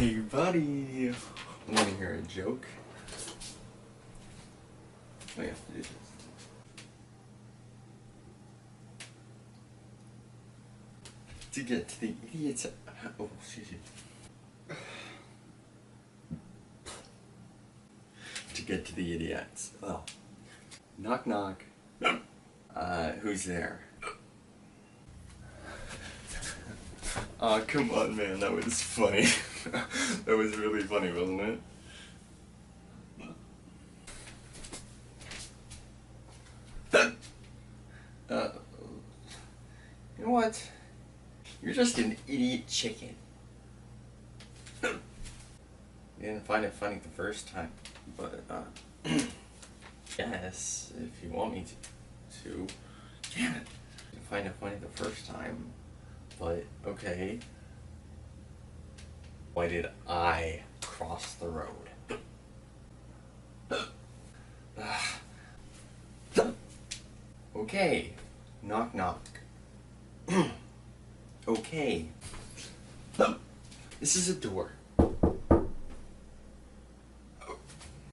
Hey buddy, want to hear a joke? We have to do this. To get to the idiots. Oh, excuse me. To get to the idiots. Well, knock knock. Who's there? Aw, come on, man, that was funny. That was really funny, wasn't it? You know what? You're just an idiot chicken. You didn't find it funny the first time, but, yes, if you want me to. Damn it. You didn't find it funny the first time, but, okay. Why did I cross the road? Okay. Knock knock. Okay. This is a door.